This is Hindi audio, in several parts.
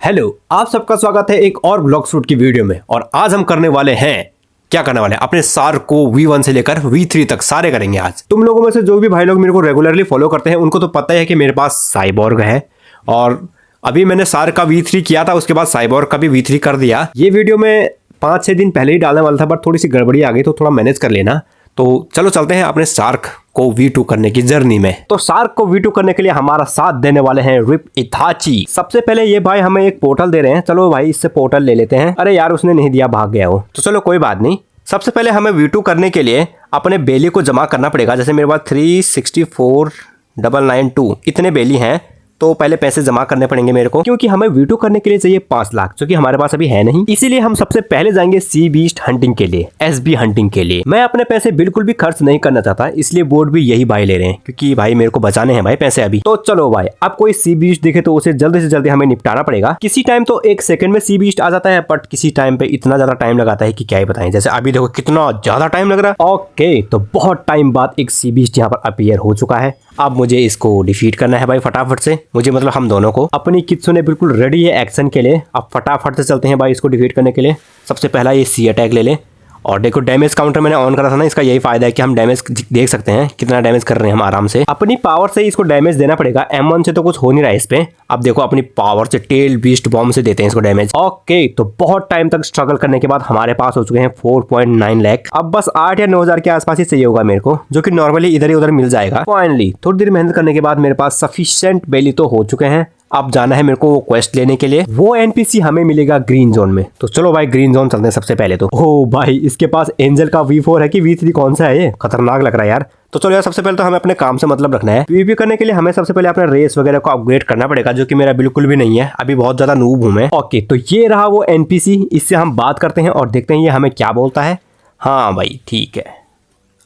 हेलो, आप सबका स्वागत है एक और ब्लॉग शूट की वीडियो में। और आज हम करने वाले हैं क्या करने वाले हैं, अपने सार्क को V1 से लेकर V3 तक सारे करेंगे आज। तुम लोगों में से जो भी भाई लोग मेरे को रेगुलरली फॉलो करते हैं उनको तो पता ही है कि मेरे पास साइबॉर्ग है और अभी मैंने सार्क का V3 किया था, उसके बाद साइबॉर्ग का भी V3 कर दिया। ये वीडियो मैं 5-6 दिन पहले ही डालने वाला था बट थोड़ी सी गड़बड़ी आ गई तो थोड़ा मैनेज कर लेना। तो चलो चलते हैं अपने सार्क को V2 करने की जर्नी में। तो सार्क को V2 करने के लिए हमारा साथ देने वाले हैं रिप इथाची। सबसे पहले ये भाई हमें एक पोर्टल दे रहे हैं, चलो भाई इससे पोर्टल ले लेते हैं। अरे यार उसने नहीं दिया, भाग गया वो, तो चलो कोई बात नहीं। सबसे पहले हमें V2 करने के लिए अपने बेली को जमा करना पड़ेगा। जैसे मेरे पास 364,992 इतने बेली हैं तो पहले पैसे जमा करने पड़ेंगे मेरे को, क्योंकि हमें V2 करने के लिए चाहिए 5 लाख, जो कि हमारे पास अभी है नहीं। इसीलिए हम सबसे पहले जाएंगे सी बीस्ट हंटिंग के लिए, SB हंटिंग के लिए। मैं अपने पैसे बिल्कुल भी खर्च नहीं करना चाहता, इसलिए बोर्ड भी यही भाई ले रहे हैं, क्योंकि भाई मेरे को बचाने हैं भाई पैसे अभी। तो चलो भाई, अब कोई सी बीस्ट दिखे तो उसे जल्दी से जल्दी हमें निपटाना पड़ेगा। किसी टाइम तो 1 सेकंड में सी बीस्ट आ जाता है, बट किसी टाइम पे इतना ज्यादा टाइम लगाता है कि क्या ही बताएं। जैसे अभी देखो कितना ज्यादा टाइम लग रहा है। ओके, तो बहुत टाइम बाद एक सी बीस्ट यहाँ पर अपीयर हो चुका है। अब मुझे इसको डिफीट करना है भाई फटाफट से। मुझे मतलब हम दोनों को। अपनी कित्सुने बिल्कुल रेडी है एक्शन के लिए। अब फटाफट से चलते हैं भाई इसको डिफीट करने के लिए। सबसे पहला ये सी अटैक ले लें। और देखो डैमेज काउंटर मैंने ऑन करा था ना, इसका यही फायदा है कि हम डैमेज देख सकते हैं कितना डैमेज कर रहे हैं हम आराम से। अपनी पावर से इसको डैमेज देना पड़ेगा। M1 से तो कुछ हो नहीं रहा है इस पे। अब देखो अपनी पावर से टेल बीस्ट बॉम्ब से देते हैं इसको डैमेज। ओके, तो बहुत टाइम तक स्ट्रगल करने के बाद हमारे पास हो चुके हैं 4.9 लाख। अब बस 8 या 9 हजार के आसपास ही चाहिए होगा मेरे को, जो कि नॉर्मली इधर ही उधर मिल जाएगा। फाइनली थोड़ी देर मेहनत करने के बाद मेरे पास सफिशिएंट बेली तो हो चुके हैं। अब जाना है मेरे को वो क्वेस्ट लेने के लिए। वो NPC हमें मिलेगा ग्रीन जोन में। तो चलो भाई ग्रीन जोन चलते हैं सबसे पहले तो। ओ भाई, इसके पास एंजल का V4 है कि V3 कौन सा है, ये खतरनाक लग रहा है यार। तो चलो यार, सबसे पहले तो हमें अपने काम से मतलब रखना है। PvP करने के लिए हमें सबसे पहले अपना रेस वगैरह को अपग्रेड करना पड़ेगा, जो कि मेरा बिल्कुल भी नहीं है। अभी बहुत ज्यादा नूब हूं मैं। ओके, तो ये रहा वो NPC। इससे हम बात करते हैं और देखते हैं ये हमें क्या बोलता है। हाँ भाई ठीक है।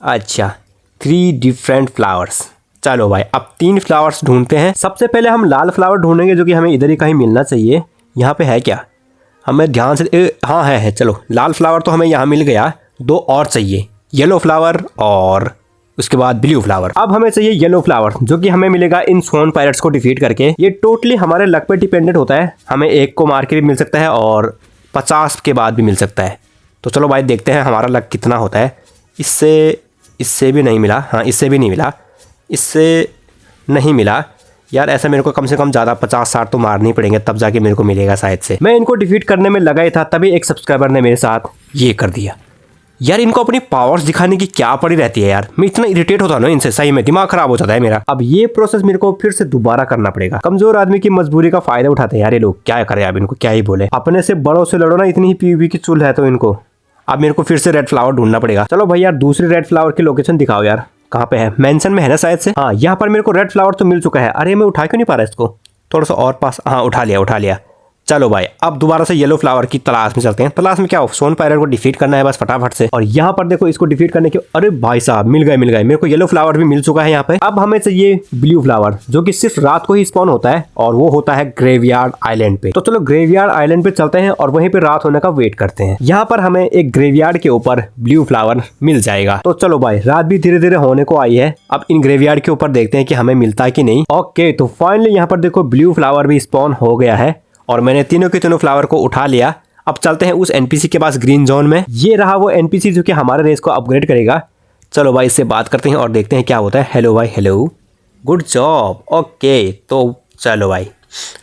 अच्छा, 3 डिफरेंट फ्लावर्स। चलो भाई, अब 3 फ्लावर्स ढूंढते हैं। सबसे पहले हम लाल फ्लावर ढूंढेंगे, जो कि हमें इधर ही कहीं मिलना चाहिए। यहाँ पे है क्या, हमें ध्यान से हाँ है। चलो लाल फ्लावर तो हमें यहाँ मिल गया। 2 और चाहिए, येलो फ्लावर और उसके बाद ब्लू फ्लावर। अब हमें चाहिए येलो फ्लावर, जो कि हमें मिलेगा इन स्वॉन पायरेट्स को डिफीट करके। ये टोटली हमारे लक पे डिपेंडेंट होता है। हमें 1 को मार के भी मिल सकता है और 50 के बाद भी मिल सकता है। तो चलो भाई देखते हैं हमारा लक कितना होता है। इससे भी नहीं मिला। हाँ, इससे भी नहीं मिला, इससे नहीं मिला यार। ऐसा मेरे को कम से कम ज़्यादा 50-60 तो मारने पड़ेंगे, तब जाके मेरे को मिलेगा शायद से। मैं इनको डिफीट करने में लगा ही था, तभी एक सब्सक्राइबर ने मेरे साथ ये कर दिया। यार इनको अपनी पावर्स दिखाने की क्या पड़ी रहती है यार। मैं इतना इरिटेट होता हूँ ना इनसे, सही में दिमाग खराब हो जाता है मेरा। अब ये प्रोसेस मेरे को फिर से दोबारा करना पड़ेगा। कमजोर आदमी की मजबूरी का फायदा उठाते हैं यार ये लोग। क्या करें अब इनको, क्या ही बोले। अपने से बड़ों से लड़ो ना, इतनी ही PvP की चुल है तो इनको। अब मेरे को फिर से रेड फ्लावर ढूंढना पड़ेगा। चलो भाई यार, दूसरी रेड फ्लावर की लोकेशन दिखाओ यार, कहाँ पे है। मेंशन में है ना शायद से। हाँ, यहाँ पर मेरे को रेड फ्लावर तो मिल चुका है। अरे मैं उठा क्यों नहीं पा रहा इसको, थोड़ा सा और पास। हाँ, उठा लिया। चलो भाई, अब दोबारा से येलो फ्लावर की तलाश में चलते हैं। तलाश में क्या हो, सोन पायरेट को डिफीट करना है बस फटाफट से। और यहाँ पर देखो इसको डिफीट करने के, अरे भाई साहब मिल गए। मेरे को येलो फ्लावर भी मिल चुका है यहाँ पे। अब हमें चाहिए ब्लू फ्लावर, जो कि सिर्फ रात को ही स्पॉन होता है और वो होता है ग्रेवयार्ड आइलैंड पे। तो चलो ग्रेवयार्ड आइलैंड पे चलते हैं और वहीं पे रात होने का वेट करते हैं। यहाँ पर हमें एक ग्रेवयार्ड के ऊपर ब्लू फ्लावर मिल जाएगा। तो चलो भाई, रात भी धीरे धीरे होने को आई है। अब इन ग्रेवयार्ड के ऊपर देखते हैं कि हमें मिलता है कि नहीं। ओके, तो फाइनली यहाँ पर देखो ब्लू फ्लावर भी स्पॉन हो गया है और मैंने तीनों के तीनों फ्लावर को उठा लिया। अब चलते हैं उस NPC के पास ग्रीन जोन में। ये रहा वो NPC जो कि हमारे रेस को अपग्रेड करेगा। चलो भाई इससे बात करते हैं और देखते हैं क्या होता है। हेलो भाई, हेलो, गुड जॉब। ओके, तो चलो भाई,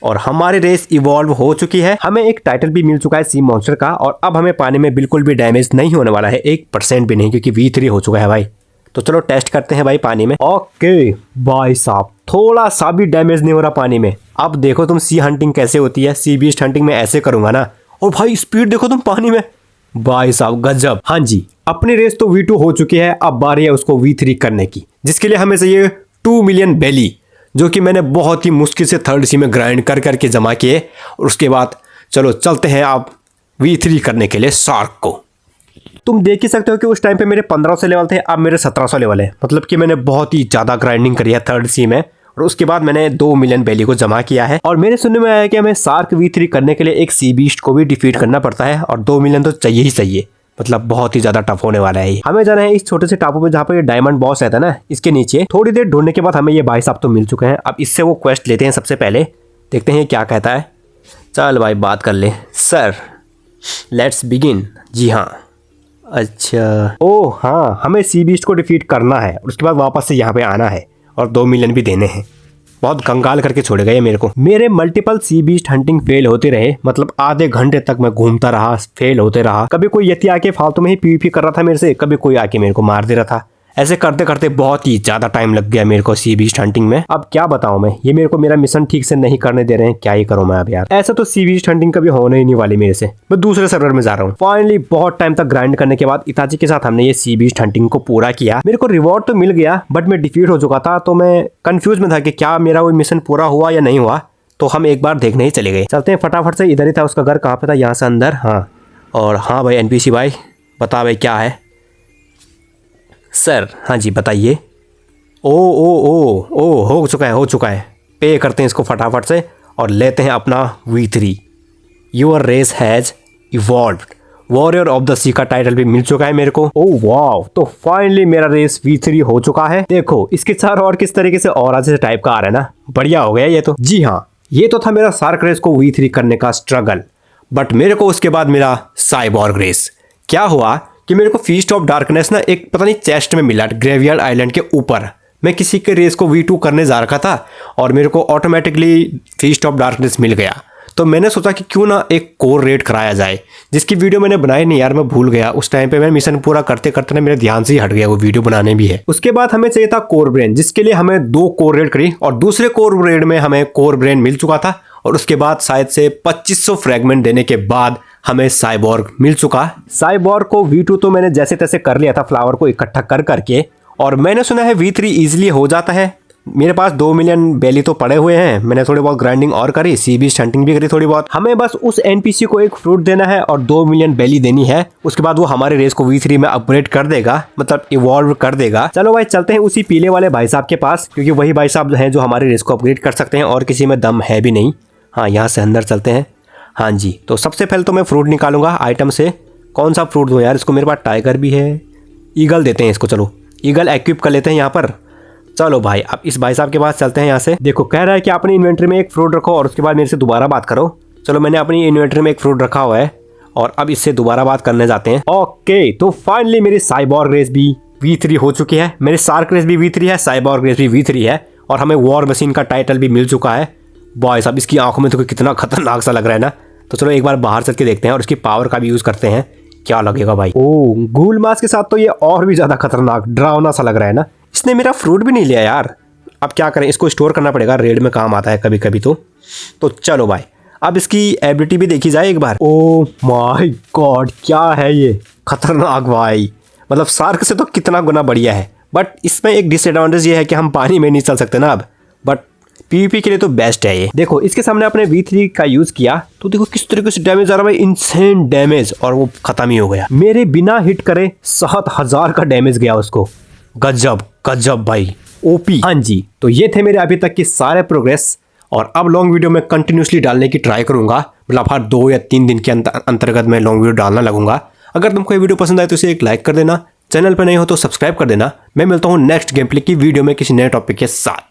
और हमारी रेस इवॉल्व हो चुकी है। हमें एक टाइटल भी मिल चुका है सी मॉन्स्टर का। और अब हमें पानी में बिल्कुल भी डैमेज नहीं होने वाला है, 1% भी नहीं, क्योंकि V3 हो चुका है भाई। तो चलो टेस्ट करते हैं भाई पानी में। ओके भाई साहब, थोड़ा सा भी डैमेज नहीं हो रहा पानी में। अब देखो तुम सी हंटिंग कैसे होती है। सी बीस्ट हंटिंग में ऐसे करूंगा ना। और भाई स्पीड देखो तुम पानी में, भाई साहब गजब। हाँ जी, अपनी रेस तो V2 हो चुकी है। अब बारी है उसको V3 करने की, जिसके लिए हमें चाहिए 2 मिलियन बेली, जो कि मैंने बहुत ही मुश्किल से 3rd सी में ग्राइंड कर करके जमा किए। और उसके बाद चलो चलते हैं आप V3 करने के लिए सार्क को। तुम देख ही सकते हो कि उस टाइम पे मेरे 1500 लेवल थे, अब मेरे 1700 लेवल है। मतलब कि मैंने बहुत ही ज़्यादा ग्राइंडिंग करी है 3rd सी में। और उसके बाद मैंने 2 मिलियन बेली को जमा किया है। और मेरे सुनने में आया कि हमें सार्क V3 करने के लिए एक सी बीस्ट को भी डिफीट करना पड़ता है और 2 मिलियन तो चाहिए ही चाहिए। मतलब बहुत ही ज्यादा टफ होने वाला है। हमें जाना है इस छोटे से टापू पे जहाँ पे ये डायमंड बॉस रहता है ना, इसके नीचे। थोड़ी देर ढूंढने के बाद हमें ये भाई साहब तो मिल चुके हैं। अब इससे वो क्वेस्ट लेते हैं सबसे पहले, देखते हैं क्या कहता है। चल भाई बात कर ले। Sir let's begin. जी हाँ। अच्छा ओह हाँ, हमें सी बीस्ट को डिफीट करना है और उसके बाद वापस से यहाँ पे आना है और 2 मिलियन भी देने हैं। बहुत कंगाल करके छोड़ेगा ये मेरे को। मेरे मल्टीपल सी बीस्ट हंटिंग फेल होते रहे, मतलब आधे घंटे तक मैं घूमता रहा, फेल होते रहा। कभी कोई यति आके फालतू में ही पीवीपी कर रहा था मेरे से, कभी कोई आके मेरे को मार दे रहा था। ऐसे करते करते बहुत ही ज्यादा टाइम लग गया मेरे को सी बीस्ट हंटिंग में। अब क्या बताऊं मैं, ये मेरे को मेरा मिशन ठीक से नहीं करने दे रहे हैं, क्या ही करूं मैं अब यार। ऐसा तो सी बीस्ट हंटिंग कभी होने ही नहीं वाली मेरे से। मैं दूसरे सर्वर में जा रहा हूँ। फाइनली बहुत टाइम तक ग्राइंड करने के बाद इताची के साथ हमने ये सी बीस्ट हंटिंग को पूरा किया। मेरे को रिवॉर्ड तो मिल गया बट मैं डिफीट हो चुका था, तो मैं कंफ्यूज में था कि क्या मेरा वो मिशन पूरा हुआ या नहीं हुआ। तो हम एक बार देखने ही चले गए। चलते हैं फटाफट से। इधर ही था उसका घर। कहाँ पे था? यहाँ से अंदर। हाँ और हाँ भाई एनपीसी भाई बता भाई क्या है? सर हाँ जी बताइए। ओ हो चुका है। पे करते हैं इसको फटाफट से और लेते हैं अपना V3। Your race has evolved. Warrior of the sea का टाइटल भी मिल चुका है मेरे को। ओह वाव, तो फाइनली मेरा रेस V3 हो चुका है। देखो इसके चार और किस तरीके से और आज टाइप का आ रहा है ना, बढ़िया हो गया ये तो। जी हाँ, ये तो था मेरा सार्क रेस को V3 करने का स्ट्रगल। बट मेरे को उसके बाद मिला साइबॉर्ग रेस। क्या हुआ कि मेरे को फीस्ट ऑफ डार्कनेस ना एक पता नहीं चेस्ट में मिला ग्रेवयार्ड आइलैंड के ऊपर। मैं किसी के रेस को V2 करने जा रखा था और मेरे को ऑटोमेटिकली फीस्ट ऑफ डार्कनेस मिल गया। तो मैंने सोचा कि क्यों ना एक कोर रेड कराया जाए, जिसकी वीडियो मैंने बनाई नहीं यार, मैं भूल गया उस टाइम पे। मैं मिशन पूरा करते करते ना मेरे ध्यान से ही हट गया, वो वीडियो बनाने भी है। उसके बाद हमें चाहिए था कोर ब्रेन, जिसके लिए हमें 2 कोर रेड करी और दूसरे कोर रेड में हमें कोर ब्रेन मिल चुका था। और उसके बाद शायद से 2500 फ्रेगमेंट देने के बाद हमें साइबॉर्ग मिल चुका। साइबॉर्ग को V2 तो मैंने जैसे तैसे कर लिया था, फ्लावर को इकट्ठा कर करके। और मैंने सुना है V3 इजीली हो जाता है। मेरे पास 2 मिलियन बेली तो पड़े हुए हैं। मैंने थोड़ी बहुत ग्राइंडिंग और करी, सी बीस्ट हंटिंग भी करी थोड़ी बहुत। हमें बस उस एनपीसी को एक फ्रूट देना है और 2 मिलियन बेली देनी है। उसके बाद वो हमारे रेस को V3 में अपग्रेड कर देगा, मतलब इवॉल्व कर देगा। चलो भाई चलते हैं उसी पीले वाले भाई साहब के पास, क्योंकि वही भाई साहब हैं जो हमारे रेस को अपग्रेड कर सकते हैं और किसी में दम है भी नहीं। हाँ यहाँ से अंदर चलते हैं। हाँ जी, तो सबसे पहले तो मैं फ्रूट निकालूंगा आइटम से। कौन सा फ्रूट दूँ यार इसको? मेरे पास टाइगर भी है, ईगल देते हैं इसको। चलो ईगल एक्विप कर लेते हैं यहाँ पर। चलो भाई अब इस भाई साहब के पास चलते हैं यहाँ से। देखो कह रहा है कि अपनी इन्वेंट्री में एक फ्रूट रखो और उसके बाद मेरे से दोबारा बात करो। चलो मैंने अपनी इन्वेंट्री में एक फ्रूट रखा हुआ है और अब इससे दोबारा बात करने जाते हैं। ओके, तो फाइनली मेरी साइबॉर्ग रेस भी V3 हो चुकी है। मेरी सार्क रेस भी V3 है, साइबॉर्ग रेस भी V3 है और हमें वॉर मशीन का टाइटल भी मिल चुका है। बॉय साहब इसकी आंखों में तो कितना खतरनाक सा लग रहा है ना। तो चलो एक बार बाहर चल के देखते हैं और इसकी पावर का भी यूज करते हैं, क्या लगेगा भाई। ओ गूल मास के साथ तो ये और भी ज्यादा खतरनाक डरावना सा लग रहा है ना। इसने मेरा फ्रूट भी नहीं लिया यार। अब क्या करें, इसको स्टोर करना पड़ेगा, रेड में काम आता है कभी कभी। तो चलो भाई अब इसकी एबिलिटी भी देखी जाए एक बार। ओ माय गॉड, क्या है ये खतरनाक भाई। मतलब सार्क से तो कितना गुना बढ़िया है। बट इसमें एक डिसएडवांटेज ये है कि हम पानी में नहीं चल सकते ना अब, बट पीवीपी के लिए तो बेस्ट है ये। देखो इसके सामने आपने V3 का यूज किया तो देखो किस तरीके से डैमेज आ रहा है भाई, इनसेन डैमेज, और वो खत्म ही हो गया। मेरे बिना हिट करे 7000 का डैमेज गया उसको। गजब गजब भाई, ओपी। हाँ जी, तो ये थे मेरे अभी तक के सारे प्रोग्रेस और अब लॉन्ग वीडियो में कंटिन्यूसली डालने की ट्राई करूंगा। मतलब हर 2 या 3 दिन के अंतर्गत मैं लॉन्ग वीडियो डालना लगूंगा। अगर तुमको ये वीडियो पसंद आए तो इसे एक लाइक कर देना, चैनल पर नहीं हो तो सब्सक्राइब कर देना। मैं मिलता हूँ नेक्स्ट गेम प्ले की वीडियो में किसी नए टॉपिक के साथ।